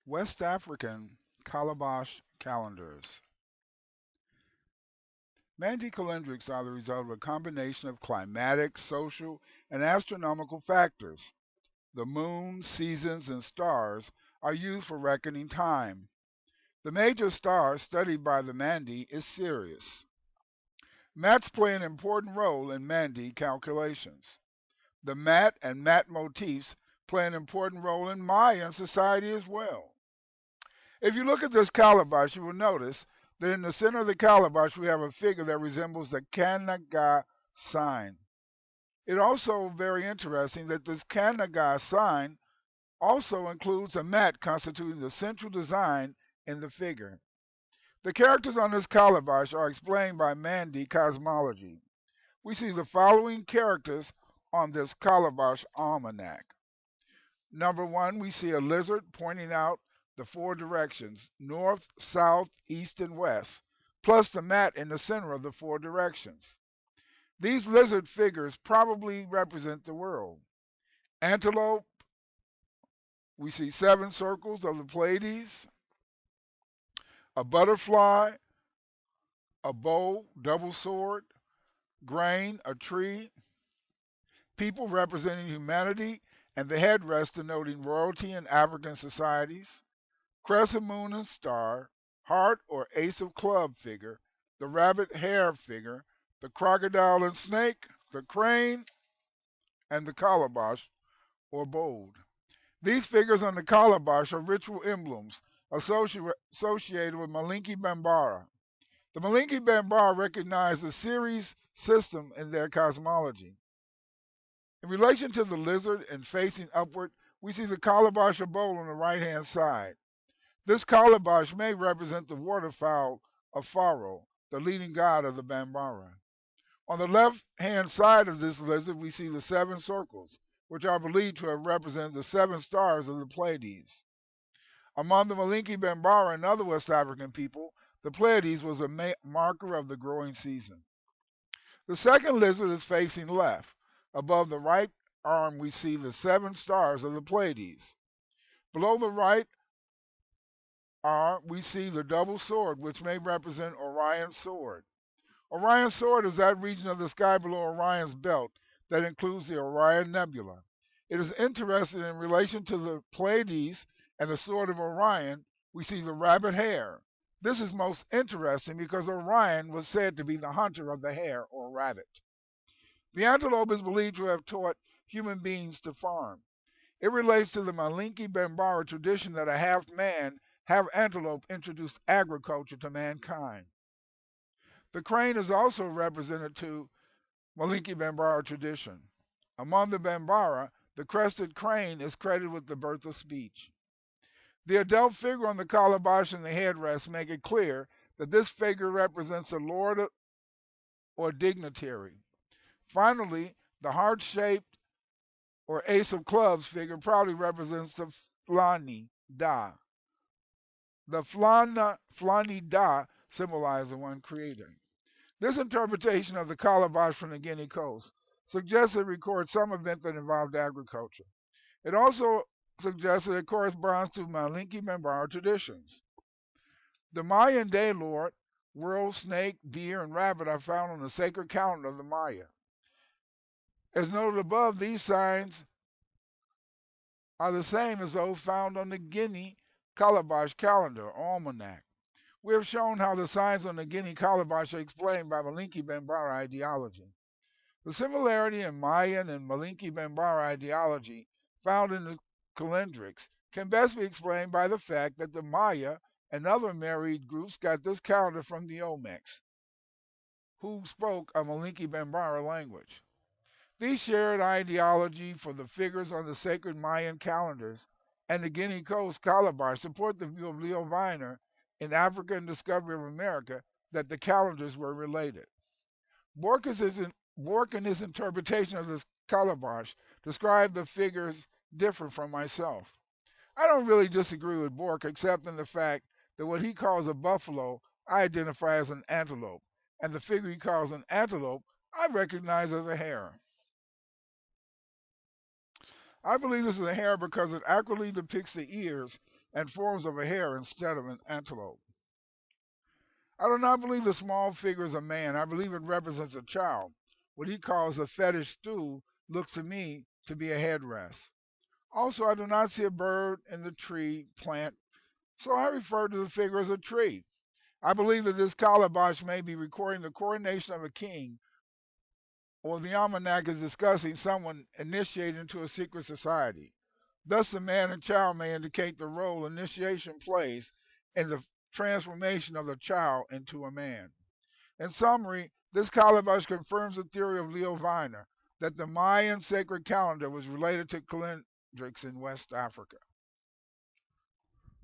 West African calabash calendars. Mande calendrics are the result of a combination of climatic, social, and astronomical factors. The moon, seasons, and stars are used for reckoning time. The major star studied by the Mande is Sirius. Mats play an important role in Mande calculations. The mat and mat motifs play an important role in Mayan society as well. If you look at this calabash, you will notice that in the center of the calabash we have a figure that resembles the Kanaga sign. It's also very interesting that this Kanaga sign also includes a mat constituting the central design in the figure. The characters on this calabash are explained by Mande cosmology. We see the following characters on this calabash almanac. Number one, we see a lizard pointing out the four directions, north, south, east, and west, plus the mat in the center of the four directions. These lizard figures probably represent the world. Antelope, we see seven circles of the Pleiades, a butterfly, a bow, double sword, grain, a tree, people representing humanity, and the headrest denoting royalty in African societies, crescent moon and star, heart or ace of club figure, the rabbit hare figure, the crocodile and snake, the crane, and the calabash or bowl. These figures on the calabash are ritual emblems associated with Malinki Bambara. The Malinki Bambara recognize the Ceres system in their cosmology. In relation to the lizard and facing upward, we see the calabash or bowl on the right-hand side. This calabash may represent the waterfowl of Pharaoh, the leading god of the Bambara. On the left-hand side of this lizard, we see the seven circles, which are believed to have represented the seven stars of the Pleiades. Among the Malinki Bambara and other West African people, the Pleiades was a marker of the growing season. The second lizard is facing left. Above the right arm, we see the seven stars of the Pleiades. Below the right arm, we see the double sword, which may represent Orion's sword. Orion's sword is that region of the sky below Orion's belt that includes the Orion Nebula. It is interesting in relation to the Pleiades and the sword of Orion, we see the rabbit hare. This is most interesting because Orion was said to be the hunter of the hare or rabbit. The antelope is believed to have taught human beings to farm. It relates to the Malinki Bambara tradition that a half man, half antelope introduced agriculture to mankind. The crane is also represented to Malinki Bambara tradition. Among the Bambara, the crested crane is credited with the birth of speech. The adult figure on the calabash and the headrest make it clear that this figure represents a lord or dignitary. Finally, the heart-shaped or ace of clubs figure probably represents the Flani Da. The Flani Da symbolizes the one creator. This interpretation of the calabash from the Guinea coast suggests it records some event that involved agriculture. It also suggests that it corresponds to Malinki Bambara traditions. The Mayan day lord, world, snake, deer, and rabbit are found on the sacred calendar of the Maya. As noted above, these signs are the same as those found on the Guinea calabash calendar or almanac. We have shown how the signs on the Guinea calabash are explained by Malinki Bambara ideology. The similarity in Mayan and Malinki Bambara ideology found in the calendrics can best be explained by the fact that the Maya and other married groups got this calendar from the Olmecs, who spoke a Malinki Bambara language. These shared ideology for the figures on the sacred Mayan calendars and the Guinea Coast calabash support the view of Leo Viner in African Discovery of America that the calendars were related. Bork and his interpretation of this calabash describe the figures different from myself. I don't really disagree with Bork except in the fact that what he calls a buffalo I identify as an antelope, and the figure he calls an antelope I recognize as a hare. I believe this is a hare because it accurately depicts the ears and forms of a hare instead of an antelope. I do not believe the small figure is a man. I believe it represents a child. What he calls a fetish stool looks to me to be a headrest. Also, I do not see a bird in the tree plant, so I refer to the figure as a tree. I believe that this calabash may be recording the coronation of a king, or the almanac is discussing someone initiated into a secret society. Thus, the man and child may indicate the role initiation plays in the transformation of the child into a man. In summary, this calabash confirms the theory of Leo Weiner that the Mayan sacred calendar was related to calendrics in West Africa.